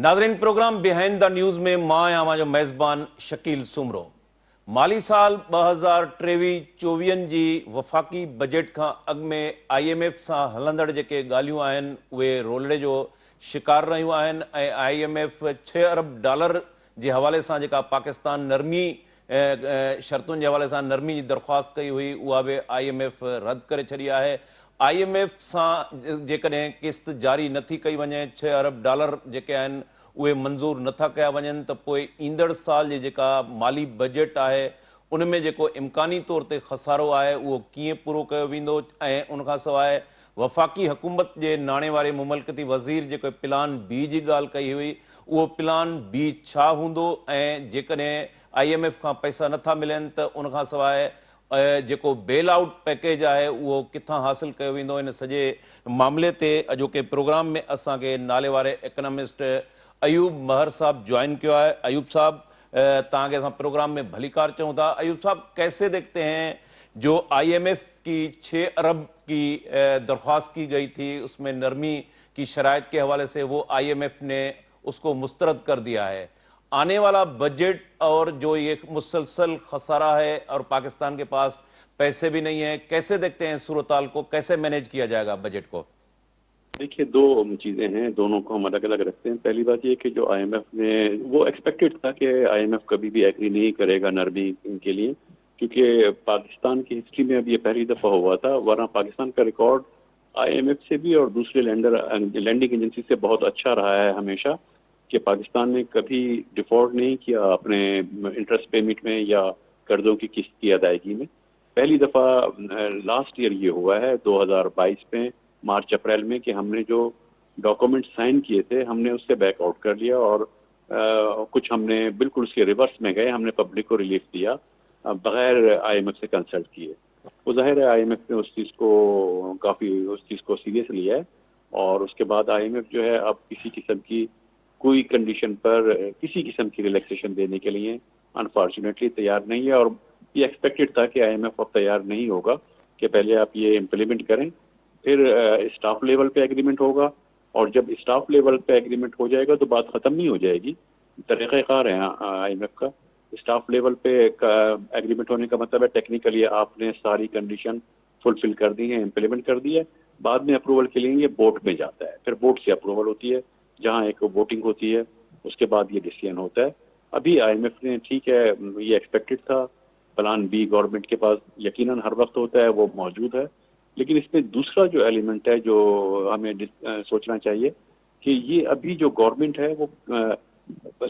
नाज़रीन, programme behind the news में मां आहियां जो मेज़बान शकील सुमरो। माली साल 2023-24 जी वफ़ाक़ी बजट खां अॻु में IMF सां हलंदड़ जेके ॻाल्हियूं आहिनि उहे रोलड़े जो शिकार रहियूं आहिनि ऐं IMF $6 अरब जे हवाले सां जेका पाकिस्तान नरमी शर्तुनि जे हवाले सां नरमी जी दरख़्वास्त कई हुई उहा बि IMF रद्द करे छॾी आहे। IMF सां जेकॾहिं क़िस्त जारी नथी कई वञे, $6 अरब जेके आहिनि उहे मंज़ूर नथा कया वञनि त पोइ ईंदड़ साल जी जेका माली बजट आहे उन में जेको इम्कानी तौर ते ख़सारो आहे उहो कीअं पूरो कयो वेंदो ऐं उनखां सवाइ वफ़ाक़ी हुकूमत जे नाणे वारे मुमलकती वज़ीर जेको प्लान बी जी ॻाल्हि कई हुई उहो प्लान बी छा हूंदो ऐं जेकॾहिं IMF खां पैसा नथा मिलनि त उनखां सवाइ जेको बेल आउट पैकेज आहे उहो किथां हासिल कयो वेंदो। इन सॼे मामले ते अॼोके प्रोग्राम में असांखे नाले वारे इकनॉमिस्ट अयूब महर साहब ज्वाइन किया है। अयूब साहब, ताकि असां प्रोग्राम में भलीकार चूँ था। अयूब साहब, कैसे देखते हैं जो IMF की 6 अरब की दरख्वास्त की गई थी उसमें नरमी की शराइत के हवाले से वो IMF ने उसको मुस्तरद कर दिया है। आने वाला बजट और जो ये मुसलसल खसारा है और पाकिस्तान के पास पैसे भी नहीं है, कैसे देखते हैं सूरत-हाल को, कैसे मैनेज किया जाएगा बजट को? देखिए, दो चीज़ें हैं, दोनों को हम अलग अलग रखते हैं। पहली बात ये कि जो IMF ने वो एक्सपेक्टेड था कि IMF कभी भी एग्री नहीं करेगा नरमी के लिए, क्योंकि पाकिस्तान की हिस्ट्री में अब ये पहली दफ़ा हुआ था। वरना पाकिस्तान का रिकॉर्ड IMF से भी और दूसरे लैंडिंग एजेंसी से बहुत अच्छा रहा है हमेशा, कि पाकिस्तान ने कभी डिफॉल्ट नहीं किया अपने इंटरेस्ट पेमेंट में या कर्जों की किस्त की अदायगी में। पहली दफ़ा लास्ट ईयर ये हुआ है 2022 में मार्च अप्रैल में कि हमने जो डॉक्यूमेंट साइन किए थे हमने उससे बैकआउट कर लिया और कुछ हमने बिल्कुल उसके रिवर्स में गए। हमने पब्लिक को रिलीफ दिया बगैर IMF से कंसल्ट किए। वो जाहिर है IMF ने उस चीज़ को सीरियस लिया है और उसके बाद IMF जो है अब किसी किस्म की कोई कंडीशन पर किसी किस्म की रिलैक्सेशन देने के लिए अनफॉर्चुनेटली तैयार नहीं है। और ये एक्सपेक्टेड था कि IMF अब तैयार नहीं होगा कि पहले आप ये इम्प्लीमेंट करें, फिर स्टाफ लेवल पे एग्रीमेंट होगा और जब स्टाफ लेवल पे एग्रीमेंट हो जाएगा तो बात ख़त्म नहीं हो जाएगी। तरीक़ाकार है IMF का। स्टाफ लेवल पे एग्रीमेंट होने का मतलब है टेक्निकली आपने सारी कंडीशन फुलफिल कर दी है, इम्प्लीमेंट कर दी है। बाद में अप्रूवल के लिए ये बोर्ड में जाता है, फिर बोर्ड से अप्रूवल होती है जहाँ एक वोटिंग होती है, उसके बाद ये डिसीजन होता है। अभी IMF ने ठीक है, ये एक्सपेक्टेड था, प्लान बी गवर्नमेंट के पास यकीनन हर वक्त होता है, वो मौजूद है। लेकिन इसमें दूसरा जो एलिमेंट है जो हमें सोचना चाहिए कि ये अभी जो गवर्नमेंट है वो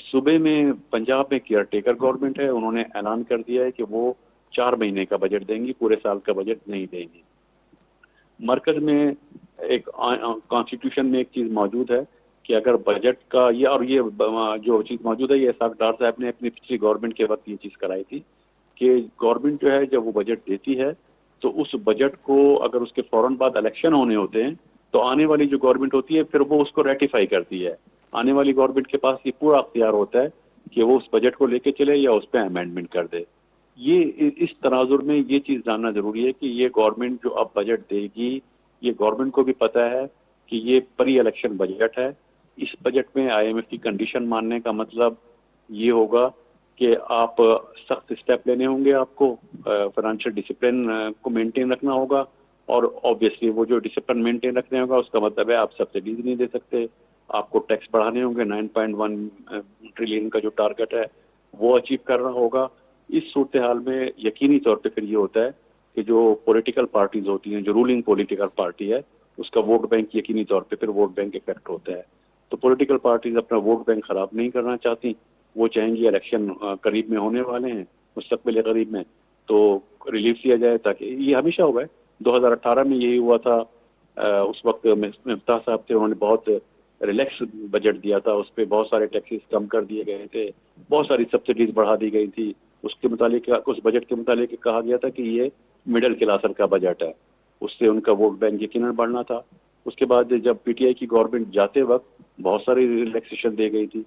सूबे में पंजाब में केयर टेकर गवर्नमेंट है। उन्होंने ऐलान कर दिया है कि वो 4 महीने का बजट देंगी, पूरे साल का बजट नहीं देंगी। मरकज में एक कॉन्स्टिट्यूशन में एक चीज़ मौजूद है कि अगर बजट का ये जो चीज़ मौजूद है, ये इसाक डार साहब ने अपनी पिछली गवर्नमेंट के वक्त ये चीज़ कराई थी कि गवर्नमेंट जो है जब वो बजट देती है तो उस बजट को अगर उसके फौरन बाद इलेक्शन होने होते हैं तो आने वाली जो गवर्नमेंट होती है फिर वो उसको रेटिफाई करती है। आने वाली गवर्नमेंट के पास ये पूरा अख्तियार होता है कि वो उस बजट को लेके चले या उस पर अमेंडमेंट कर दे। ये इस तनाजुर में ये चीज़ जानना ज़रूरी है कि ये गवर्नमेंट जो अब बजट देगी, ये गवर्नमेंट को भी पता है कि ये प्री इलेक्शन बजट है। इस बजट में IMF की कंडीशन मानने का मतलब ये होगा कि आप सख्त स्टेप लेने होंगे, आपको फाइनेंशियल डिसिप्लिन को मेंटेन रखना होगा और ऑब्वियसली वो जो डिसिप्लिन मेंटेन रखने होगा उसका मतलब है आप सब्सिडीज नहीं दे सकते, आपको टैक्स बढ़ाने होंगे। 9.1 ट्रिलियन का जो टारगेट है वो अचीव करना होगा। इस सूरत हाल में यकीनी तौर पे फिर ये होता है कि जो पॉलिटिकल पार्टीज होती हैं, जो रूलिंग पॉलिटिकल पार्टी है, उसका वोट बैंक यकीनी तौर पे फिर वोट बैंक इफेक्ट होता है। तो पॉलिटिकल पार्टीज अपना वोट बैंक खराब नहीं करना चाहती, वो चाहेंगी इलेक्शन करीब में होने वाले हैं, मुस्तकबिल करीब में, तो रिलीफ दिया जाए। ताकि ये हमेशा हुआ है, 2018 में यही हुआ था। उस वक्त मिफ्ताह साहब थे, उन्होंने बहुत रिलैक्स बजट दिया था, उस पर बहुत सारे टैक्सेस कम कर दिए गए थे, बहुत सारी सब्सिडीज बढ़ा दी गई थी। उसके मुतालिक उस बजट के मुतालिक कहा गया था कि ये मिडिल क्लास का बजट है, उससे उनका वोट बैंक यकीनन बढ़ना था। उसके बाद जब PTI की गवर्नमेंट जाते वक्त बहुत सारी रिलैक्सेशन दी गई थी।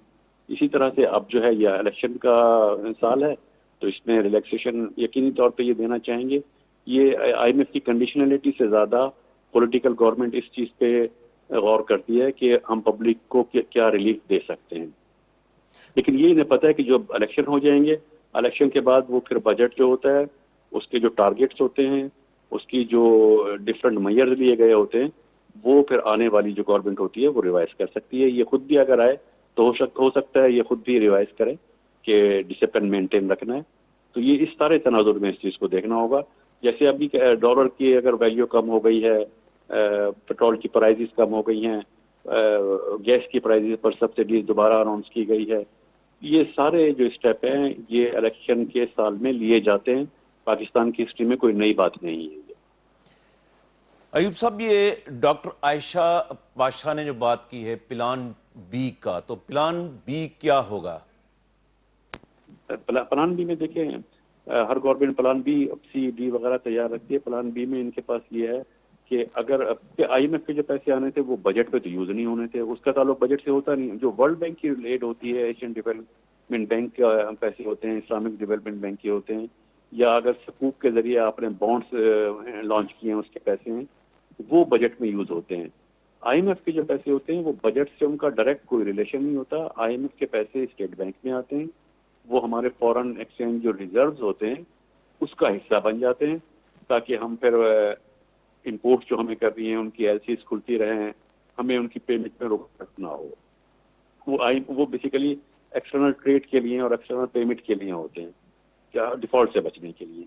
इसी तरह से अब जो है यह इलेक्शन का साल है तो इसमें रिलैक्सेशन यकीनी तौर पे ये देना चाहेंगे। ये IMF की कंडीशनलिटी से ज़्यादा पॉलिटिकल गवर्नमेंट इस चीज़ पे غور کرتی ہے کہ ہم پبلک کو کیا ریلیف دے سکتے ہیں. لیکن یہ انہیں پتہ ہے کہ جب الیکشن ہو جائیں گے، الیکشن کے بعد وہ پھر بجٹ جو ہوتا ہے اس کے جو ٹارگیٹس ہوتے ہیں، اس کی جو ڈفرینٹ میئرز لیے گئے ہوتے ہیں، وہ پھر آنے والی جو گورنمنٹ ہوتی ہے وہ ریوائز کر سکتی ہے. یہ خود بھی اگر آئے تو ہو سکتا ہے یہ خود بھی ریوائز کرے کہ ڈسپلن مینٹین رکھنا ہے. تو یہ اس سارے تناظر میں اس چیز کو دیکھنا ہوگا. جیسے ابھی ڈالر کی اگر ویلیو کم ہو گئی ہے، پیٹرول کی پرائزز کم ہو گئی ہیں، گیس کی پرائزز پر سبسڈیز دوبارہ اناؤنس کی گئی ہے، یہ سارے جو اسٹیپ ہیں یہ الیکشن کے سال میں لیے جاتے ہیں. پاکستان کی ہسٹری میں کوئی نئی بات نہیں ہے. ایوب صاحب، یہ ڈاکٹر عائشہ پاشا نے جو بات کی ہے پلان بی کا، تو پلان بی کیا ہوگا؟ پلان بی میں دیکھیں، ہر government plan B C D وغیرہ تیار رکھتی ہے. پلان بی میں ان کے پاس یہ ہے کہ اگر آئی ایم ایف کے جو پیسے آنے تھے وہ بجٹ پہ تو یوز نہیں ہونے تھے، اس کا تعلق بجٹ سے ہوتا نہیں. جو ورلڈ بینک کی ایڈ ہوتی ہے، ایشین ڈیولپمنٹ بینک کے پیسے ہوتے ہیں، اسلامک ڈیولپمنٹ بینک کے ہوتے ہیں، یا اگر سکوک کے ذریعے آپ نے بانڈس لانچ کیے ہیں اس کے پیسے ہیں، وہ بجٹ میں یوز ہوتے ہیں. آئی ایم ایف کے جو پیسے ہوتے ہیں وہ بجٹ سے ان کا ڈائریکٹ کوئی ریلیشن نہیں ہوتا. آئی ایم ایف کے پیسے اسٹیٹ بینک میں آتے ہیں، وہ ہمارے فورن ایکسچینج جو ریزروز ہوتے ہیں اس کا حصہ بن جاتے ہیں، تاکہ ہم پھر امپورٹ جو ہمیں کرنی ہیں ان کی ایل سیز کھلتی رہیں، ہمیں ان کی پیمنٹ میں رکاوٹ نہ ہو. وہ بیسیکلی ایکسٹرنل ٹریڈ کے لیے اور ایکسٹرنل پیمنٹ کے لیے ہوتے ہیں، کیا ڈیفالٹ سے بچنے کے لیے.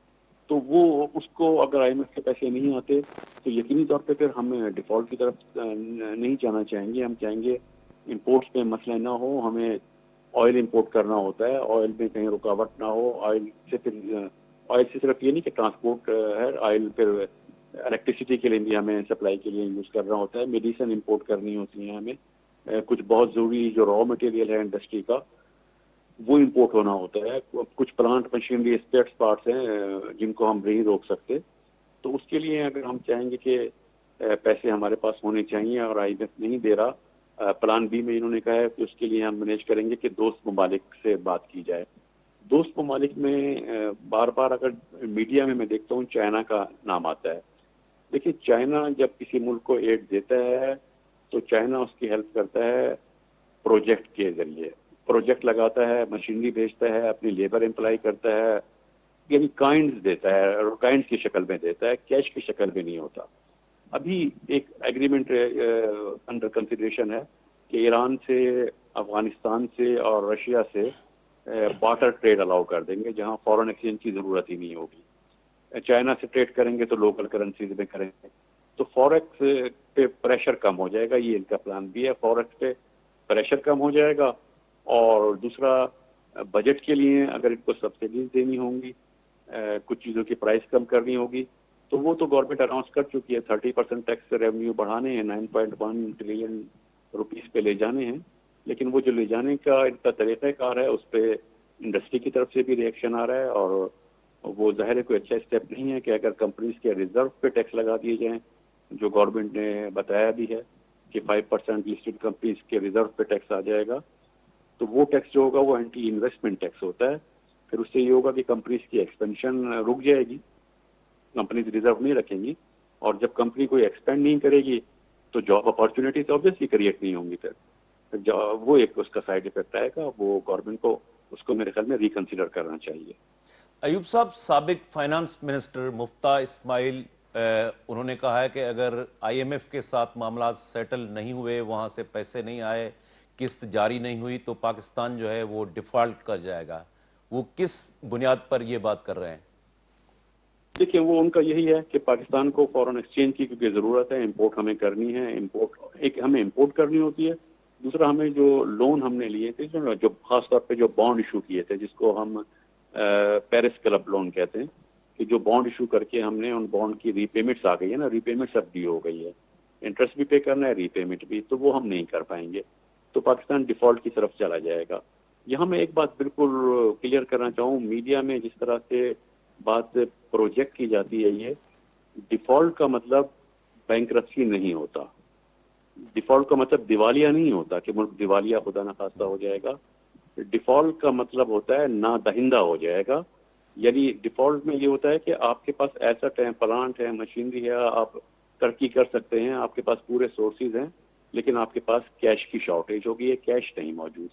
تو وہ اس کو اگر آئی ایم ایف کے پیسے نہیں آتے تو یقینی طور پہ پھر ہم ڈیفالٹ کی طرف نہیں جانا چاہیں گے. ہم چاہیں گے امپورٹس پہ مسئلہ نہ ہو. ہمیں آئل امپورٹ کرنا ہوتا ہے، آئل میں کہیں رکاوٹ نہ ہو. آئل سے صرف یہ نہیں کہ ٹرانسپورٹ ہے، آئل پھر الیکٹریسٹی کے لیے بھی ہمیں سپلائی کے لیے یوز کرنا ہوتا ہے. میڈیسن امپورٹ کرنی ہوتی ہیں ہمیں، کچھ بہت ضروری جو را مٹیریل ہے انڈسٹری کا وہ امپورٹ ہونا ہوتا ہے. کچھ پلانٹ مشینری اسپیئر پارٹس ہیں جن کو ہم نہیں روک سکتے. تو اس کے لیے اگر ہم چاہیں گے کہ پیسے ہمارے پاس ہونے چاہیے اور آئی ایم ایف نہیں دے رہا، پلان بی میں انہوں نے کہا ہے کہ اس کے لیے ہم مینیج کریں گے کہ دوست ممالک سے بات کی جائے. دوست ممالک میں بار بار اگر میڈیا میں دیکھتا ہوں چائنا کا نام آتا ہے. دیکھیے، چائنا جب کسی ملک کو ایڈ دیتا ہے تو چائنا اس کی ہیلپ کرتا ہے پروجیکٹ کے ذریعے. پروجیکٹ لگاتا ہے، مشینری بھیجتا ہے، اپنی لیبر امپلائی کرتا ہے، یعنی کائنڈز دیتا ہے، اور کائنڈز کی شکل میں دیتا ہے، کیش کی شکل میں نہیں ہوتا. ابھی ایک ایگریمنٹ انڈر کنسیڈریشن ہے کہ ایران سے، افغانستان سے اور رشیا سے بارٹر ٹریڈ الاؤ کر دیں گے، جہاں فورن ایکسچینج کی ضرورت ہی نہیں ہوگی. چائنا سے ٹریڈ کریں گے تو لوکل کرنسیز میں کریں گے، تو فوریکس پہ پریشر کم ہو جائے گا. یہ ان کا پلان بھی ہے. فوریکس پہ پریشر کم ہو جائے گا، اور دوسرا بجٹ کے لیے اگر ان کو سبسڈیز دینی ہوں گی، کچھ چیزوں کی پرائس کم کرنی ہوگی، تو وہ تو گورنمنٹ اناؤنس کر چکی ہے. 30% ٹیکس ریونیو بڑھانے ہیں، 9.1 ٹریلین روپیز پہ لے جانے ہیں. لیکن وہ جو لے جانے کا ان کا طریقہ کار ہے اس پہ انڈسٹری کی طرف سے بھی ریئیکشن آ رہا ہے، اور وہ ظاہر ہے کوئی اچھا اسٹیپ نہیں ہے کہ اگر کمپنیز کے ریزرو پہ ٹیکس لگا دیے جائیں، جو گورنمنٹ نے بتایا بھی ہے کہ 5% لسٹڈ کمپنیز کے ریزرو پہ ٹیکس آ جائے گا. تو وہ ٹیکس جو ہوگا وہ اینٹی انویسٹمنٹ ٹیکس ہوتا ہے. پھر اس سے یہ ہوگا کہ کمپنیز کی ایکسپینشن رک جائے گی، کمپنیز ریزرو نہیں رکھیں گی، اور جب کمپنی کوئی ایکسپینڈ نہیں کرے گی تو جاب اپارچونیٹیز آبویسلی کریٹ نہیں ہوں گی. پھر وہ ایک اس کا سائڈ افیکٹ آئے گا. وہ گورنمنٹ کو اس کو میرے خیال میں ریکنسیڈر کرنا چاہیے. ایوب صاحب، سابق فائنانس منسٹر مفتاح اسماعیل انہوں نے کہا ہے کہ اگر آئی ایم ایف کے ساتھ معاملات سیٹل نہیں ہوئے، وہاں سے پیسے نہیں آئے، قسط جاری نہیں ہوئی، تو پاکستان جو ہے وہ ڈیفالٹ کر جائے گا. وہ کس بنیاد پر یہ بات کر رہے ہیں؟ دیکھیں، وہ ان کا یہی ہے کہ پاکستان کو فورن ایکسچینج کی کیونکہ ضرورت ہے، امپورٹ ہمیں کرنی ہے. ہمیں امپورٹ کرنی ہوتی ہے. دوسرا، ہمیں جو لون ہم نے لیے تھے، جو خاص طور پہ جو بانڈ ایشو کیے تھے، جس کو ہم پیرس کلب لون کہتے ہیں، کہ جو بانڈ ایشو کر کے ہم نے ان بانڈ کی ری پیمنٹس آ گئی ہے نا، ری پیمنٹس اب ڈی ہو گئی ہے، انٹرسٹ بھی پے کرنا ہے، ری پیمنٹ بھی، تو وہ ہم نہیں کر پائیں گے. تو پاکستان ڈیفالٹ کی طرف چلا جائے گا. یہاں میں ایک بات بالکل کلیئر کرنا چاہوں، میڈیا میں جس طرح سے بات پروجیکٹ کی جاتی ہے، یہ ڈیفالٹ کا مطلب بینکرپسی نہیں ہوتا. ڈیفالٹ کا مطلب دیوالیہ نہیں ہوتا کہ ملک دیوالیہ خدا نخواستہ ہو جائے گا. ڈیفالٹ کا مطلب ہوتا ہے نادہندہ ہو جائے گا. یعنی ڈیفالٹ میں یہ ہوتا ہے کہ آپ کے پاس ایسٹ ہے، پلانٹ ہے، مشینری ہے، آپ ترقی کر سکتے ہیں، آپ کے پاس پورے سورسز ہیں، لیکن آپ کے پاس کیش کی شارٹیج ہوگی ہے، کیش نہیں موجود،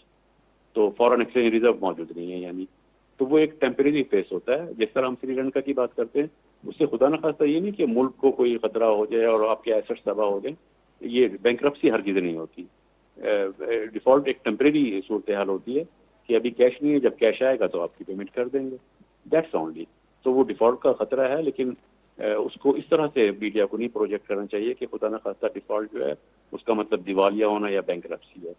تو فورن ایکسچینج ریزرو موجود نہیں ہے یعنی، تو وہ ایک ٹیمپریری فیس ہوتا ہے. جس طرح ہم سری لنکا کی بات کرتے ہیں، اس سے خدا نخواستہ یہ نہیں کہ ملک کو کوئی خطرہ ہو جائے اور آپ کے ایسٹس تباہ ہو جائیں، یہ بینکرپسی ہرگز نہیں ہوتی. ڈیفالٹ ایک ٹیمپریری صورتحال ہوتی ہے کہ ابھی کیش نہیں ہے، جب کیش آئے گا تو آپ کی پیمنٹ کر دیں گے، دیٹس اونلی. تو وہ ڈیفالٹ کا خطرہ ہے، لیکن اس کو اس طرح سے میڈیا کو نہیں پروجیکٹ کرنا چاہیے کہ خدا نخواستہ ڈیفالٹ جو ہے اس کا مطلب دیوالیہ ہونا یا بینکرپسی ہے.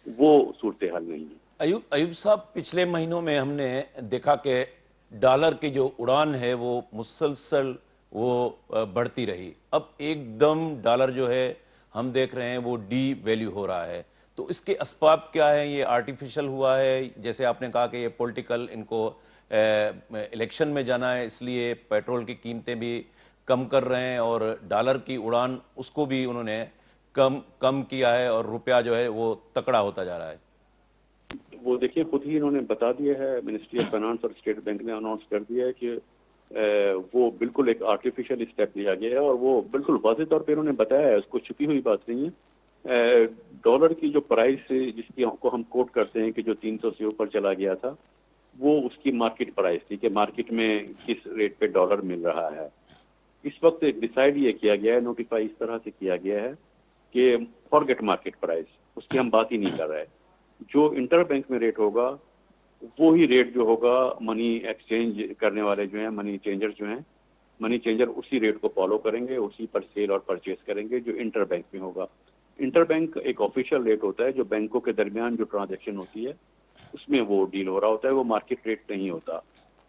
وہ صورتحال نہیں ہے. ایوب صاحب، پچھلے مہینوں میں ہم نے دیکھا کہ ڈالر کی جو اڑان ہے وہ مسلسل وہ بڑھتی رہی. اب ایک دم ڈالر جو ہے ہم دیکھ رہے ہیں وہ ڈی ویلیو ہو رہا ہے. تو اس کے اسباب کیا ہیں؟ یہ آرٹیفیشل ہوا ہے، جیسے آپ نے کہا کہ یہ پولیٹیکل، ان کو الیکشن میں جانا ہے اس لیے پیٹرول کی قیمتیں بھی کم کر رہے ہیں، اور ڈالر کی اڑان اس کو بھی انہوں نے کم کیا ہے، اور روپیہ جو ہے وہ تکڑا ہوتا جا رہا ہے. وہ دیکھیے خود ہی انہوں نے بتا دیا ہے، منسٹری آف فائنانس اور اسٹیٹ بینک نے اناؤنس کر دیا ہے کہ وہ بالکل ایک آرٹیفیشل اسٹیپ لیا گیا ہے، اور وہ بالکل واضح طور پہ انہوں نے بتایا ہے، اس کو چھپی ہوئی بات نہیں ہے. ڈالر کی جو پرائس جس کی کو ہم کوٹ کرتے ہیں کہ جو 300 سے اوپر چلا گیا تھا، وہ اس کی مارکیٹ پرائس تھی کہ مارکیٹ میں کس ریٹ پہ ڈالر مل رہا ہے. اس وقت ڈیسائیڈ یہ کیا گیا ہے، نوٹیفائی اس طرح سے کیا گیا ہے کہ فارگیٹ مارکیٹ پرائس، اس کی ہم بات ہی نہیں کر رہے. جو انٹر بینک میں ریٹ ہوگا وہی ریٹ جو ہوگا منی ایکسچینج کرنے والے جو ہیں، منی چینجر جو ہیں، منی چینجر اسی ریٹ کو فالو کریں گے، اسی پر سیل اور پرچیز کریں گے جو انٹر بینک میں ہوگا. انٹر بینک ایک آفیشیل ریٹ ہوتا ہے جو بینکوں کے درمیان جو ٹرانزیکشن ہوتی ہے اس میں وہ ڈیل ہو رہا ہوتا ہے، وہ مارکیٹ ریٹ نہیں ہوتا.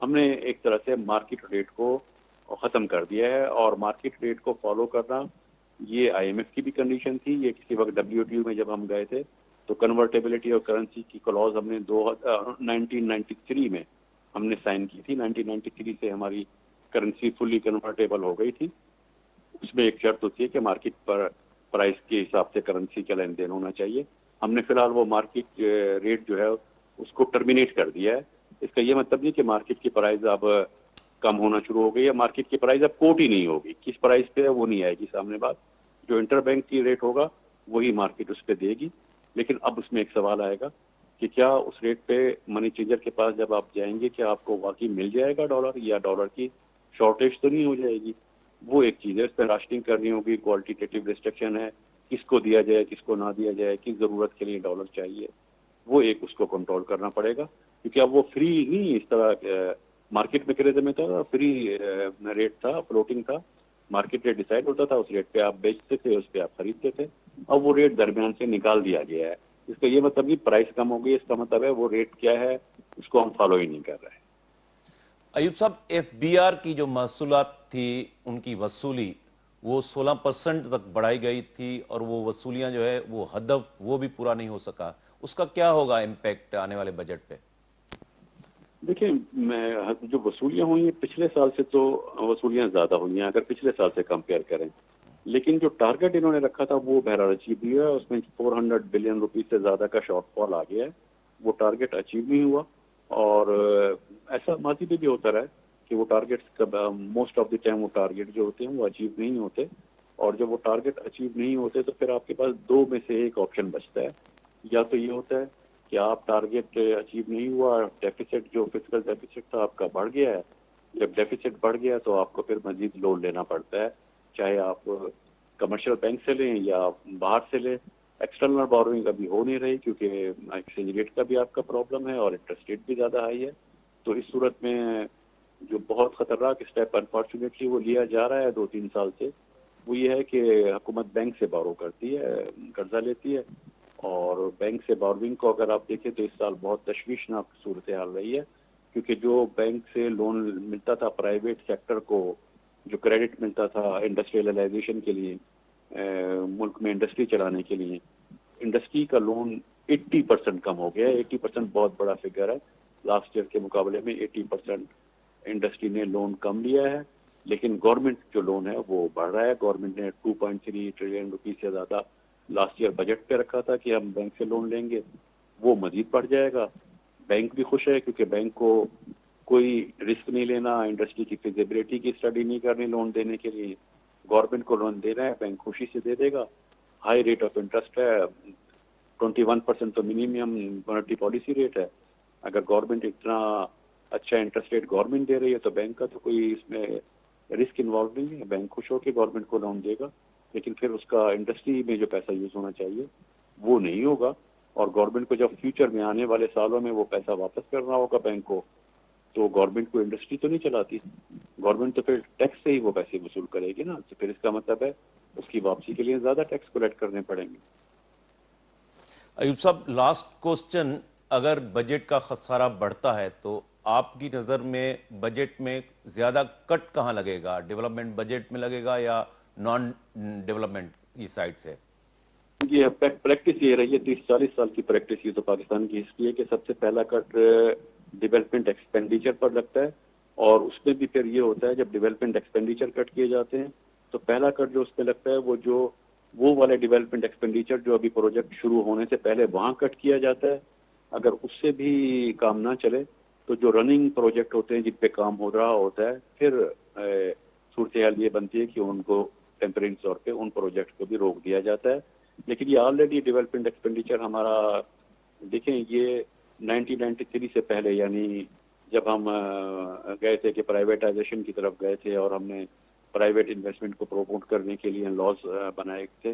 ہم نے ایک طرح سے مارکیٹ ریٹ کو ختم کر دیا ہے، اور مارکیٹ ریٹ کو فالو کرنا یہ آئی ایم ایف کی بھی کنڈیشن تھی. یہ کسی وقت WTO میں جب ہم گئے تھے تو کنورٹیبلٹی اور کرنسی کی کلوز ہم نے 1993 میں ہم نے سائن کی تھی. 1993 سے ہماری کرنسی فلی کنورٹیبل ہو گئی تھی. اس میں ایک شرط ہوتی ہے کہ مارکیٹ پر پرائس کے حساب سے کرنسی کا لین دین ہونا چاہیے. ہم نے فی الحال وہ مارکیٹ ریٹ جو ہے اس کو ٹرمینیٹ کر دیا ہے. اس کا یہ مطلب نہیں کہ مارکیٹ کی پرائز اب کم ہونا شروع ہو گئی ہے، مارکیٹ کی پرائز اب کوٹ ہی نہیں ہوگی، کس پرائز پہ ہے وہ نہیں آئے گی سامنے بات. جو انٹر بینک کی ریٹ ہوگا وہی مارکیٹ اس پہ دے گی. لیکن اب اس میں ایک سوال آئے گا کہ کیا اس ریٹ پہ منی چینجر کے پاس جب آپ جائیں گے کیا آپ کو واقعی مل جائے گا ڈالر، یا ڈالر کی شارٹیج تو نہیں ہو جائے گی. وہ ایک چیز ہے، اس پہ راشننگ کرنی ہوگی، کوالٹیٹیو ریسٹرکشن ہے، کس کو دیا جائے کس کو نہ دیا جائے، کس ضرورت کے لیے ڈالر چاہیے، وہ ایک اس کو کنٹرول کرنا پڑے گا. کیونکہ اب وہ فری نہیں، اس طرح مارکیٹ میکینزم میں تھا، فری ریٹ تھا، فلوٹنگ تھا، مارکیٹ ریٹ ڈیسائیڈ ہوتا تھا، اس ریٹ پہ آپ بیچتے تھے، اس پہ آپ خریدتے تھے. اب وہ ریٹ درمیان سے نکال دیا گیا ہے. اس کا یہ مطلب نہیں پرائس کم ہو گئی، اس کا مطلب ہے وہ ریٹ کیا ہے اس کو ہم فالو ہی نہیں کر رہے. ایوب صاحب، FBR کی جو محصولات تھی ان کی وصولی وہ 16% تک بڑھائی گئی تھی، اور وہ وصولیاں جو ہے وہ ہدف وہ بھی پورا نہیں ہو سکا. اس کا کیا ہوگا امپیکٹ آنے والے بجٹ پہ؟ دیکھیں، جو وصولیاں ہوئی ہیں پچھلے سال سے تو وصولیاں زیادہ ہوئی ہیں اگر پچھلے سال سے کمپیئر کریں، لیکن جو ٹارگٹ انہوں نے رکھا تھا وہ بہرحال اچیو بھی ہے. اس میں 400 بلین روپیز سے زیادہ کا شارٹ فال آ گیا ہے. وہ ٹارگٹ اچیو نہیں ہوا، اور ایسا ماضی میں بھی ہوتا رہا ہے کہ وہ target most of the time وہ ٹارگٹ جو ہوتے ہیں وہ اچیو نہیں ہوتے. اور جب وہ ٹارگٹ اچیو نہیں ہوتے تو پھر آپ کے پاس دو میں سے ایک آپشن بچتا ہے. یا تو یہ ہوتا ہے کہ آپ ٹارگٹ اچیو نہیں ہوا، ڈیفیسٹ جو فسکل ڈیفیسٹ تھا آپ کا بڑھ گیا ہے. جب ڈیفیسٹ بڑھ گیا تو آپ کو پھر مزید لون لینا پڑتا ہے، چاہے آپ کمرشل بینک سے لیں یا باہر سے لیں. ایکسٹرنل بوروئنگ ابھی ہو نہیں رہی کیونکہ ایکسچینج ریٹ کا بھی آپ کا پرابلم ہے اور انٹرسٹ ریٹ بھی زیادہ ہائی ہے. تو اس صورت میں جو بہت خطرناک اسٹیپ انفارچونیٹلی وہ لیا جا رہا ہے 2-3 سال سے، وہ یہ ہے کہ حکومت بینک سے بورو کرتی ہے، قرضہ لیتی ہے. اور بینک سے بوروئنگ کو اگر آپ دیکھیں تو اس سال بہت تشویشناک صورتحال رہی ہے، کیونکہ جو بینک سے لون ملتا تھا پرائیویٹ سیکٹر کو، جو کریڈٹ ملتا تھا انڈسٹریلائزیشن کے لیے، ملک میں انڈسٹری چلانے کے لیے، انڈسٹری کا لون 80% کم ہو گیا ہے. 80% بہت بڑا فگر ہے. لاسٹ ایئر کے مقابلے میں 80% انڈسٹری نے لون کم لیا ہے. لیکن گورنمنٹ جو لون ہے وہ بڑھ رہا ہے. گورنمنٹ نے 2.3 ٹریلین روپیز سے زیادہ لاسٹ ایئر بجٹ پہ رکھا تھا کہ ہم بینک سے لون لیں گے، وہ مزید بڑھ جائے گا. بینک بھی خوش ہے کیونکہ بینک کو کوئی رسک نہیں لینا، انڈسٹری کی فیزیبلٹی کی اسٹڈی نہیں کرنی لون دینے کے لیے. گورنمنٹ کو لون دینا ہے، بینک خوشی سے دے دے گا. हाई रेट ऑफ इंटरेस्ट है, 21% तो मिनिमम मॉनेटरी पॉलिसी रेट है। अगर गवर्नमेंट इतना अच्छा इंटरेस्ट रेट गवर्नमेंट दे रही है तो बैंक का तो कोई इसमें रिस्क इन्वॉल्व नहीं है, बैंक खुश होकर गवर्नमेंट को लोन देगा, लेकिन फिर उसका इंडस्ट्री में जो पैसा यूज होना चाहिए वो नहीं होगा, और गवर्नमेंट को जब फ्यूचर में आने वाले सालों में वो पैसा वापस करना होगा बैंक को, तो गवर्नमेंट को इंडस्ट्री तो नहीं चलाती, गवर्नमेंट तो फिर टैक्स से ही वो पैसे वसूल करेगी ना, तो फिर इसका मतलब है उसकी वापसी के लिए ज्यादा टैक्स कलेक्ट करने पड़ेंगे। अयूब साहब, लास्ट क्वेश्चन, अगर बजट का खसारा बढ़ता है तो आपकी नज़र में बजट में ज़्यादा कट कहाँ लगेगा? डेवलपमेंट बजट में लगेगा या नॉन डेवलपमेंट की साइड से? ये प्रैक्टिस ये रही है, 30-40 साल की प्रैक्टिस, ये तो पाकिस्तान की हिस्ट्री है कि सबसे पहला कट डेवलपमेंट एक्सपेंडिचर पर लगता है, और उसमें भी फिर ये होता है जब डेवलपमेंट एक्सपेंडिचर कट किए जाते हैं तो पहला कट जो उसमें लगता है वो वाले डेवलपमेंट एक्सपेंडिचर जो अभी प्रोजेक्ट शुरू होने से पहले वहाँ कट किया जाता है। अगर उससे भी काम ना चले तो जो रनिंग प्रोजेक्ट होते हैं जिन पे काम हो रहा होता है, फिर सूरत हाल ये बनती है कि उनको टेम्परेरी तौर पे उन प्रोजेक्ट को भी रोक दिया जाता है। लेकिन ये ऑलरेडी डेवलपमेंट एक्सपेंडिचर हमारा देखें, ये 1993 से पहले, यानी जब हम गए थे कि प्राइवेटाइजेशन की तरफ गए थे और हमने प्राइवेट इन्वेस्टमेंट को प्रमोट करने के लिए लॉज बनाए थे,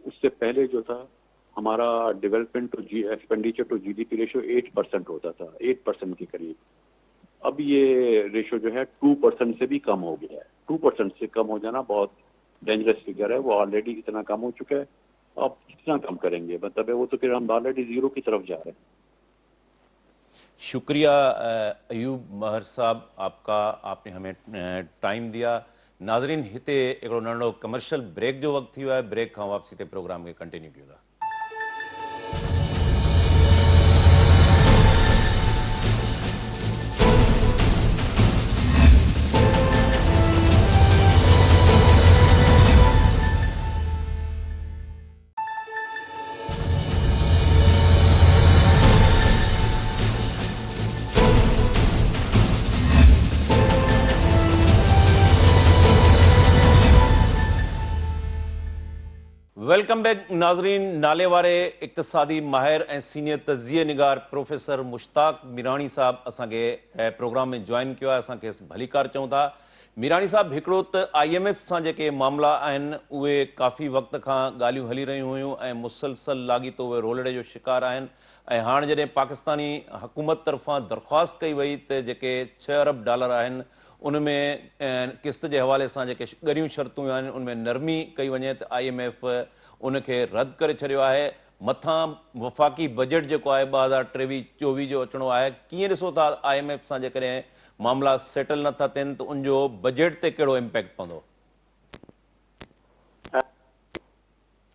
उससे पहले जो था हमारा development to expenditure to GDP ratio 8% होता था, 8% के करीब। अब ये रेशो जो है 2% से भी कम हो गया है। 2% से कम हो जाना बहुत डेंजरस फिगर है, वो ऑलरेडी इतना कम हो चुका है, अब कितना कम करेंगे, मतलब है वो तो फिर हम ऑलरेडी जीरो की तरफ जा रहे हैं। शुक्रिया अयूब महर साहब, आपने हमें टाइम दिया। नाज़रीन, हिते हिकिड़ो नंढो कमर्शियल ब्रेक जो वक़्तु थी वियो आहे, ब्रेक खां वापसी ते प्रोग्राम खे कंटिन्यू कयूं था। वेलकम बैक नाज़रीन। नाले वारे इक़्तिसादी माहिर ऐं सीनियर तज़िये निगार प्रोफेसर मुश्ताक मीराणी साहब असांखे प्रोग्राम में जॉइन किया है। असांखे भलीकार चऊं था। मीराणी साहब, हिकिड़ो त IMF सां जेके मामला आहिनि उहे काफ़ी वक़्त खां ॻाल्हियूं हली रहियूं हुयूं ऐं मुसलसल लाॻीतो उहे रोलड़े जो शिकार आहिनि, ऐं हाणे जॾहिं पाकिस्तानी हुकूमत तरफ़ां दरख़्वास्त कई वई त जेके $6 अरब आहिनि उनमें किस्त जे हवाले सां जेके ॻरियूं शर्तूं आहिनि उनमें नरमी कई वञे त IMF उनखे रद्द करे छॾियो आहे। मथां वफ़ाक़ी बजट जेको आहे 2023-24 जो अचिणो आहे। कीअं ॾिसो था IMF सां जेकॾहिं मामला सेटल नथा थियनि त उनजो बजट ते कहिड़ो इम्पैक्ट पवंदो?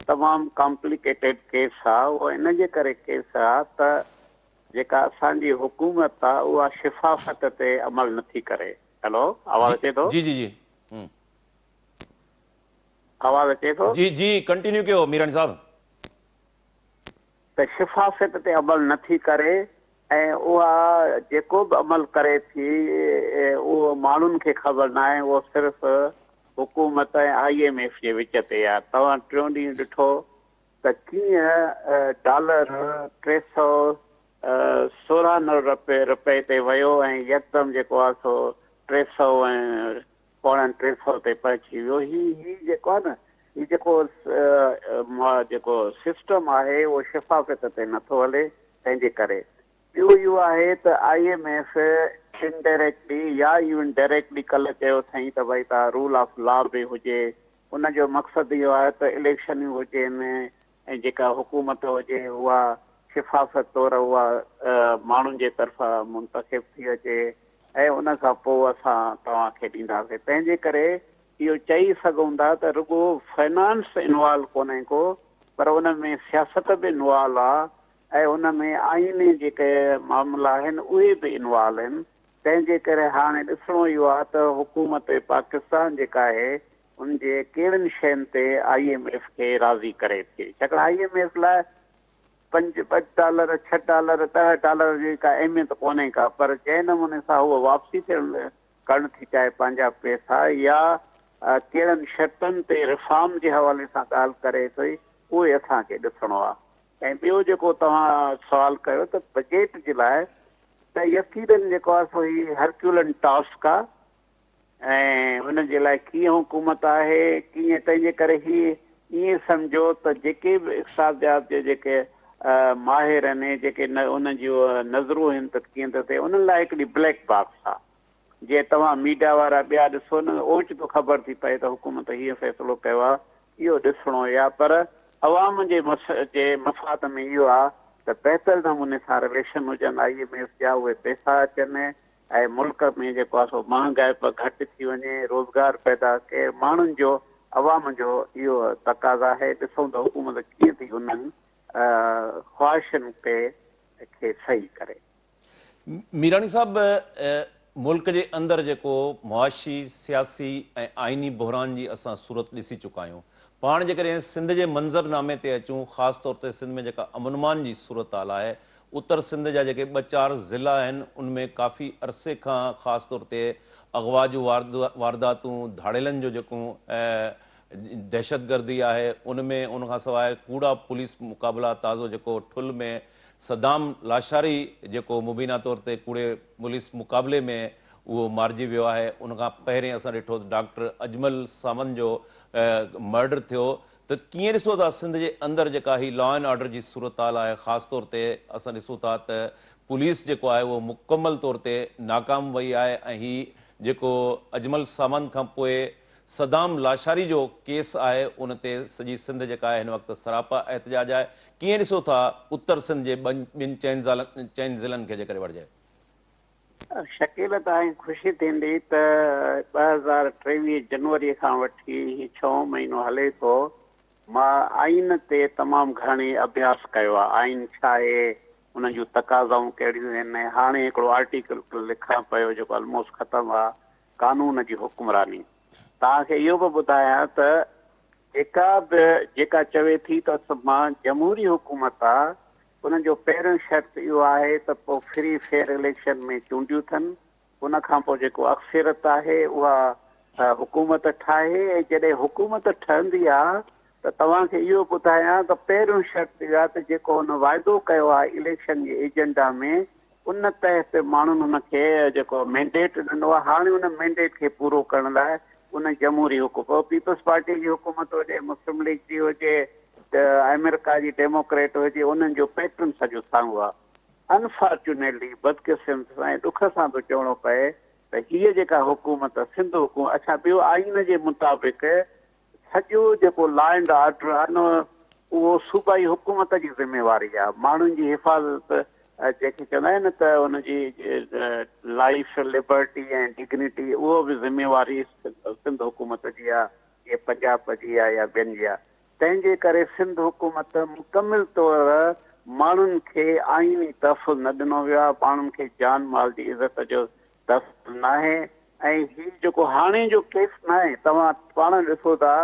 तमामु कॉम्प्लिकेटेड केस आहे उहो, इन जे करे केस आहे त जेका असांजी हुकूमत आहे उहा शिफ़ाफ़त ते अमल नथी करे। हेलो, आवाज़ अचे थो? जी जी जी आवाज़ अचे थो? जी जी कंटिन्यू कयो मीराणी साहब। त शिफ़ाफ़त ते अमल नथी करे, ऐं उहा जेको बि अमल करे थी उहो माण्हुनि खे ख़बर न आहे, उहो सिर्फ़ु हुकूमत ऐं IMF जे विच ते आहे। तव्हां टियों ॾींहुं ॾिठो त कीअं डॉलर 316 रुपए ते वियो ऐं यकदमि जेको आहे सो 300 ऐं 350 ते पहुची वियो। ही जेको आहे न, ही जेको सिस्टम आहे उहो शिफ़ाफ़त ते नथो हले। तंहिंजे करे ॿियो इहो आहे त IMF इनडायरेक्टली या इवन डायरेक्टली कल्ह चयो अथई त भई तव्हां रूल ऑफ लॉ बि हुजे। उनजो मक़सदु इहो आहे त इलेक्शनियूं हुजनि ऐं जेका हुकूमत हुजे उहा शिफ़ाफ़त तौर उहा माण्हुनि जे तरफ़ां मुंतख़िब थी अचे, ऐं उन खां पोइ असां तव्हांखे ॾींदासीं। तंहिंजे करे इहो चई सघूं था त रुॻो फाइनेंस इन्वॉल्व कोन्हे को, पर उन में सियासत बि इन्वॉल्व आहे ऐं उन में आईनी जेके मामला आहिनि उहे बि इन्वॉल्व आहिनि। तंहिंजे करे हाणे ॾिसणो इहो आहे त हुकूमत पाकिस्तान जेका आहे उनजे कहिड़ियुनि शयुनि ते IMF खे राज़ी करे थी। छाकाणि IMF लाइ $5, $6, $10 जी का अहमियत कोन्हे का, पर जंहिं नमूने सां उहो वापसी करणु थी चाहे पंहिंजा पैसा, या कहिड़नि शर्तनि ते रिफॉर्म जे हवाले सां ॻाल्हि करे थी, उहे असांखे ॾिसणो आहे। ऐं ॿियो जेको तव्हां सुवाल कयो त बजट जे लाइ त यकीनन जेको आहे सो ही हरक्यूलन टास्क आहे ऐं हुन जे लाइ कीअं हुकूमत आहे कीअं, तंहिंजे करे ही ईअं सम्झो त जेके बि इक़्तिसादियात जे जेके माहिर आहिनि, जेके उन जूं नज़रूं आहिनि त कीअं थो थिए, उन्हनि लाइ हिकिड़ी ब्लैक बॉक्स आहे। जीअं तव्हां मीडिया वारा ॿिया ॾिसो न, ओचितो ख़बर थी पए त हुकूमत हीअं फ़ैसिलो कयो आहे, इहो ॾिसणो आहे। पर अवाम जे मफ़ाद में इहो आहे त बहितर नमूने सां रिलेशन हुजनि IMF जा, उहे पैसा अचनि ऐं मुल्क में जेको आहे सो महांगाई घटि थी वञे, रोज़गार पैदा कए, माण्हुनि जो अवाम जो इहो तक़ाज़ा आहे। ॾिसूं त हुकूमत कीअं थी उन्हनि ख़्वाहिशनि खे सही करे। मीरानी साहब, मुल्क जे अंदरि जेको मुआशी, सियासी ऐं आइनी बहरान जी असां सूरत ॾिसी चुका आहियूं। पाण जेकॾहिं सिंध जे मंज़रनामे ते अचूं, ख़ासि तौर ते सिंध में जेका अमन जी सूरत हाल आहे, उत्तर सिंध जा जेके 2-4 ज़िला आहिनि उनमें काफ़ी अरसे खां ख़ासि तौर ते अगवा जूं वारदातूं, धाड़ेलनि जो जेको दहशतगर्दी आहे उनमें, उनखां सवाइ कूड़ा पुलिस मुक़ाबला, ताज़ो जेको ठुल में सदाम लाशारी जेको मुबीना तौर ते कूड़े पुलिस मुक़ाबले में उहो मारिजी वियो आहे। उनखां पहिरें असां ॾिठो डॉक्टर अजमल सामन जो मर्डर थियो। त कीअं ॾिसो था सिंध जे अंदरि जेका ही लॉ एंड ऑर्डर जी सूरत हाल आहे, ख़ासि तौर ते असां ॾिसूं था त पुलिस जेको आहे उहो मुकमल तौर ते नाकाम वई आहे ऐं ही जेको अजमल सामन खां पोइ सदाम लाशारी जो केस आहे उन ते सॼी सिंध जेका आहे हिन वक़्तु सरापा एहतजाज आहे। कीअं ॾिसो था उत्तर सिंध जे ॿिनि चइनि ज़िलनि खे जेकर वठिजे? शकील, तव्हांखे ख़ुशी थींदी त 2023 जनवरी खां वठी 6 महीनो हले थो, मां आइन ते तमामु घणी अभ्यास कयो आहे। आइन छा आहे, उन जूं तक़ाज़ाऊं कहिड़ियूं आहिनि। हाणे हिकिड़ो आर्टिकल लिखां पियो जेको ऑलमोस्ट ख़तमु आहे, कानून जी हुकुमरानी। तव्हांखे इहो बि ॿुधायां त जेका चवे थी त मां जमहूरी हुकूमत आहे, उन जो पहिरियों शर्त इहो आहे त पोइ फ्री फेयर इलेक्शन में चूंडियूं थियनि, उन खां पोइ जेको अक्सरियत आहे उहा हुकूमत ठाहे। ऐं जॾहिं हुकूमत ठहंदी आहे त तव्हांखे इहो ॿुधायां त पहिरियों शर्त इहा आहे त जेको हुन वाइदो कयो आहे इलेक्शन जे एजेंडा में, उन तहत माण्हुनि हुनखे जेको मैंडेट ॾिनो आहे, हाणे उन मैंडेट खे पूरो करण लाइ उन जमहूरी हुकूमत, पीपल्स पार्टी जी हुकूमत हुजे, मुस्लिम लीग जी हुजे, अमेरिका जी डेमोक्रेट हुजे, उन्हनि जो पैटर्न सॼो साम्हूं आहे। अनफॉर्चुनेटली, बदकिस्मत सां ऐं ॾुख सां थो चवणो पए त हीअ जेका हुकूमत सिंध हुकूमत, अच्छा ॿियो आइन जे मुताबिक़ सॼो जेको लॉ एंड ऑर्डर आहे न, उहो सूबाई हुकूमत जी ज़िम्मेवारी आहे। माण्हुनि जी हिफ़ाज़त जेके चवंदा आहिनि त हुनजी लाइफ, लिबर्टी ऐं डिग्निटी, उहो बि ज़िम्मेवारी सिंध हुकूमत जी आहे, जीअं पंजाब जी आहे या ॿियनि जी आहे। तंहिंजे करे सिंध हुकूमत मुकमिल तौर माण्हुनि खे आइनी तहफ़ुज़ न ॾिनो वियो आहे, माण्हुनि खे जान माल जी इज़त जो तहफ़ुज़ न आहे। ऐं हीउ जेको हाणे जो केस न आहे, तव्हां पाण ॾिसो था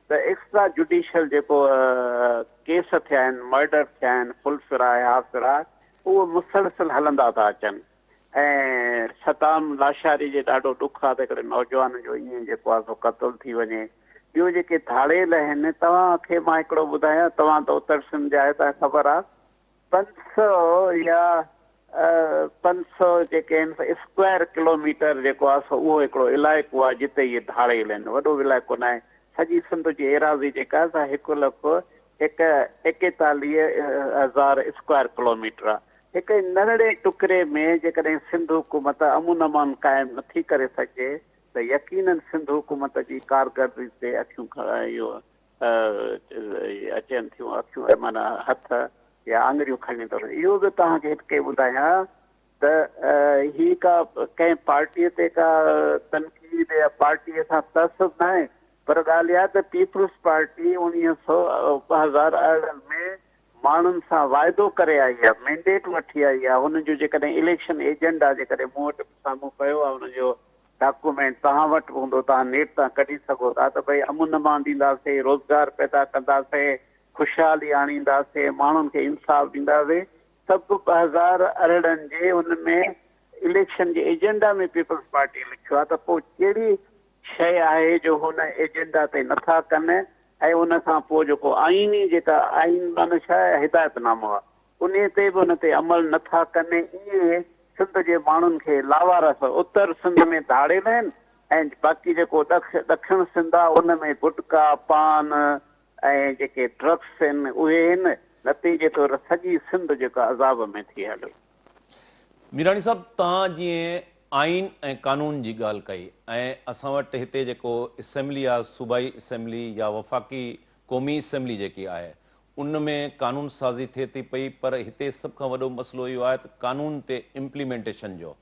त एक्स्ट्रा जुडिशियल जेको केस थिया आहिनि, मर्डर थिया आहिनि, फुलफिरा आहे, हाफ़िरा, उहो मुसलसल हलंदा था अचनि। ऐं सदाम लाशारी जे ॾाढो ॾुख आहे त हिकिड़े नौजवान जो ईअं जेको आहे सो क़तल थी वञे। ॿियो जेके धाड़ेल आहिनि, तव्हांखे मां हिकिड़ो ॿुधायां, तव्हां त उत्तर सिंध जा आहियो, तव्हांखे ख़बर आहे 500 जेके आहिनि स्क्वायर किलोमीटर जेको आहे सो उहो हिकिड़ो इलाइक़ो आहे जिते इहे धाड़ेल आहिनि। वॾो इलाइक़ो न आहे, सॼी सिंध जी एराज़ी जेका आहे 1,41,000 स्क्वायर किलोमीटर आहे। हिकु नंढड़े टुकड़े में जेकॾहिं सिंध हुकूमत अमन अमान क़ाइमु नथी करे सघे त यकीनन सिंध हुकूमत जी कारकर्दगी ते अखियूं इहो अचनि थियूं, अखियूं माना हथ या आङुरियूं खणी थो। इहो बि तव्हांखे हिते ॿुधायां त ही का कंहिं पार्टीअ ते का तनक़ीद या पार्टीअ सां तसुब न आहे, पर ॻाल्हि इहा त पीपल्स पार्टी 2018 में माण्हुनि सां वाइदो करे आई आहे, मैंडेट वठी आई आहे। हुन जो जेकॾहिं इलेक्शन एजेंडा जेकॾहिं मूं वटि साम्हूं पियो आहे, हुनजो डॉक्यूमेंट तव्हां वटि हूंदो, तव्हां नेट तां कढी सघो था त भई अमन अमान ॾींदासीं, रोज़गार पैदा कंदासीं, ख़ुशहाली आणींदासीं, माण्हुनि खे इंसाफ़ ॾींदासीं। सभु 2018 जे हुन में इलेक्शन जे एजेंडा में पीपल्स पार्टी लिखियो आहे। त पोइ कहिड़ी शइ आहे जो हुन एजेंडा ते नथा कनि ऐं उन खां पोइ जेको आईनी जेका आइन माना छा आहे हिदायतनामो आहे उन ते बि उन ते अमल नथा कनि। इहे सिंध जे माण्हुनि खे लावारस उत्तर सिंध में धाड़ियल आहिनि ऐं बाक़ी जेको ॾखिण सिंध आहे उन में गुटका पान ऐं जेके ड्रग्स आहिनि उहे आहिनि। नतीजे तौरु सॼी सिंध जेका अज़ाब में थी हले। मीराणी साहब, तव्हां जीअं आइन ऐं कानून जी ॻाल्हि कई ऐं असां वटि हिते जेको असेंबली आहे, सूबाई असेंबली या वफ़ाक़ी क़ौमी असेंबली जेकी आहे उन में कानून साज़ी थिए थी पई, पर हिते सभ खां वॾो मसइलो इहो आहे त कानून ते इम्प्लीमेंटेशन जो।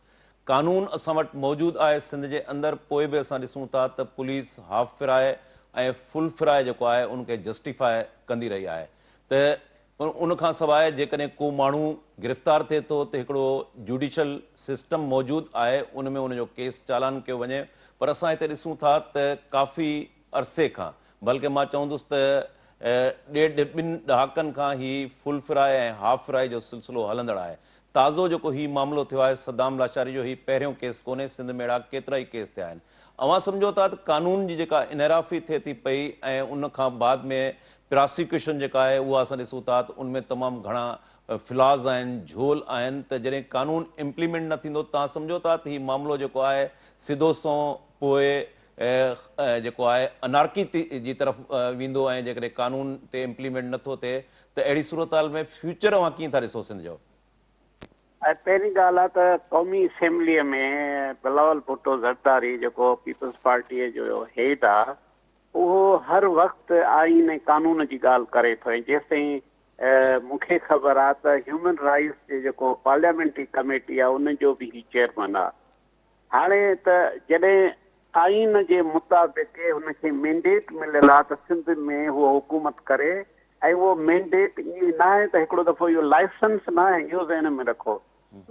कानून असां वटि मौजूदु आहे सिंध जे अंदरि, पोइ बि असां ॾिसूं था त पुलिस हाफ फिराए ऐं फुल फिराए जेको आहे उनखे जस्टिफाए कंदी रही आहे। त उन खां सवाइ जेकॾहिं को माण्हू गिरफ़्तार थिए थो त हिकिड़ो जुडिशल सिस्टम मौजूदु आहे, उन में उनजो केस चालान कयो वञे। पर असां हिते ॾिसूं था त काफ़ी अरसे खां, बल्कि मां चवंदुसि त ॿिनि ॾहाकनि खां ही फुल फिराए ऐं हाफ फिराए जो सिलसिलो हलंदड़ आहे। ताज़ो जेको ही मामिलो थियो आहे सदाम लाचारी जो, ही पहिरियों केस कोन्हे, सिंध में अहिड़ा केतिरा ई केस थिया आहिनि। अवां सम्झो था त कानून जी जेका इनहराफ़ी थिए थी पई ऐं उन खां बाद में प्रोसिक्यूशन जेका आहे उहा असां ॾिसूं था त उनमें तमामु घणा फ्लॉज़ आहिनि, झोल आहिनि। त जॾहिं कानून इम्प्लीमेंट न थींदो, तव्हां सम्झो था त हीउ मामिलो जेको आहे सिधो सो पोइ जेको आहे अनारकी जी तरफ़ वेंदो ऐं जेकॾहिं कानून ते इम्प्लीमेंट नथो थिए त अहिड़ी सूरत हाल में फ्यूचर अवां कीअं था ॾिसो सिंध जो? ऐं पहिरीं ॻाल्हि आहे त क़ौमी असेंबलीअ में बिलावल भुट्टो ज़रदारी जेको पीपल्स पार्टीअ जो हेड आहे उहो हर वक़्तु आइन ऐं कानून जी ॻाल्हि करे थो। ऐं जेसिताईं मूंखे ख़बर आहे त ह्यूमन राइट्स जे जेको पार्लियामेंट्री कमेटी आहे उनजो बि ही चेयरमैन आहे। हाणे त जॾहिं आइन जे मुताबिक़ हुनखे मैंडेट मिलियल आहे त सिंध में उहो हुकूमत करे, ऐं उहो मैंडेट ईअं न आहे त हिकिड़ो दफ़ो इहो लाइसेंस न आहे, इहो ज़हन में रखो।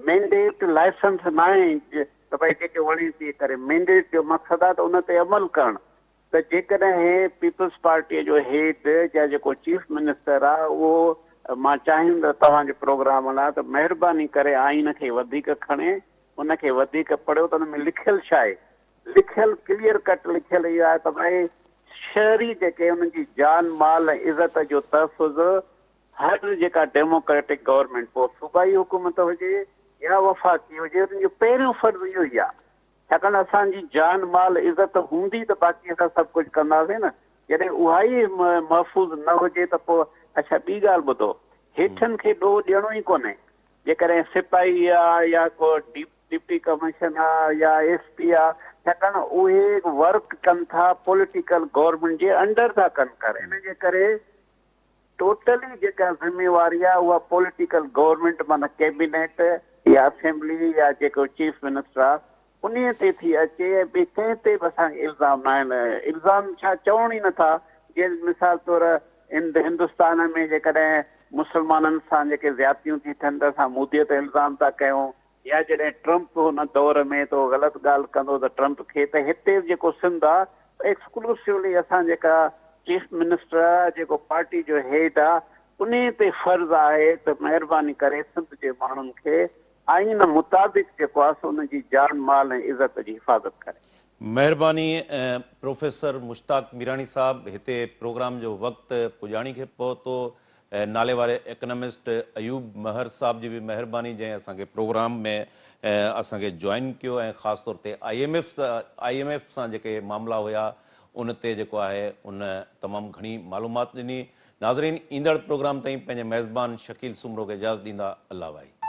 मैंडेट लाइसेंस न आहे त भई जेके वणे थी करे। मैंडेट जो मक़सदु आहे त उन ते अमल करणु। त जेकॾहिं पीपल्स पार्टीअ जो हेड या जेको चीफ मिनिस्टर आहे उहो मां चाहींदुसि तव्हांजे प्रोग्राम लाइ त महिरबानी करे आइन खे वधीक खणे, उनखे वधीक पढ़ियो त हुन में लिखियलु छा आहे। लिखियलु क्लियर कट लिखियलु इहो आहे त भई शहरी जेके हुनजी जान माल ऐं इज़त जो तहफ़ुज़ हर जेका डेमोक्रेटिक गवर्नमेंट, पोइ सूबाई हुकूमत हुजे या वफ़ाक़ी हुजे, उनजो पहिरियों फ़र्ज़ु इहो ई आहे। छाकाणि असांजी जान माल इज़त हूंदी त बाक़ी असां सभु कुझु कंदासीं न। जॾहिं उहा ई महफ़ूज़ न हुजे त पोइ अच्छा ॿी ॻाल्हि ॿुधो, हेठनि खे ॾोह ॾियणो ई कोन्हे। जेकॾहिं सिपाही आहे या को डिप्टी कमिश्नर आहे या SP आहे, छाकाणि उहे वर्क कनि था पॉलिटिकल गवर्नमेंट जे अंडर था कनि करे। इन जे करे टोटली जेका ज़िम्मेवारी आहे उहा पॉलिटिकल गवर्नमेंट माना कैबिनेट या असेंबली या जेको चीफ मिनिस्टर आहे उन ते थी अचे। ॿिए कंहिं ते बि असांखे इल्ज़ाम न आहिनि। इल्ज़ाम छा चवण ई नथा। जीअं मिसाल तौरु हिंदुस्तान में जेकॾहिं मुस्लमाननि सां जेके ज़्यादतियूं थी थियनि त असां मोदीअ ते इल्ज़ाम था कयूं, या जॾहिं ट्रंप हुन दौर में तो ग़लति ॻाल्हि कंदो त ट्रंप खे। त हिते जेको सिंध आहे एक्सक्लूसिवली असां जेका चीफ मिनिस्टर आहे जेको पार्टी जो हेड आहे उन ते फ़र्ज़ु आहे त महिरबानी करे सिंध जे माण्हुनि खे आइन मुताबिक़ जेको आहे उनजी जान माल ऐं इज़त जी हिफ़ाज़त करे। महिरबानी प्रोफेसर मुश्ताक मीराणी साहब, हिते प्रोग्राम जो वक़्तु पुॼाणी खे पहुतो। नाले वारे इकनॉमिस्ट अयूब महर साहब जी बि महिरबानी जंहिं असांखे प्रोग्राम में असांखे जॉइन कयो ऐं ख़ासि तौर ते IMF सां जेके मामला हुया उन ते जेको आहे उन तमामु घणी मालूमात ॾिनी। नाज़रीन, ईंदड़ प्रोग्राम ताईं पंहिंजे मेज़बान शकील सुमरो खे इजाज़त ॾींदा। अल्लाह भाई।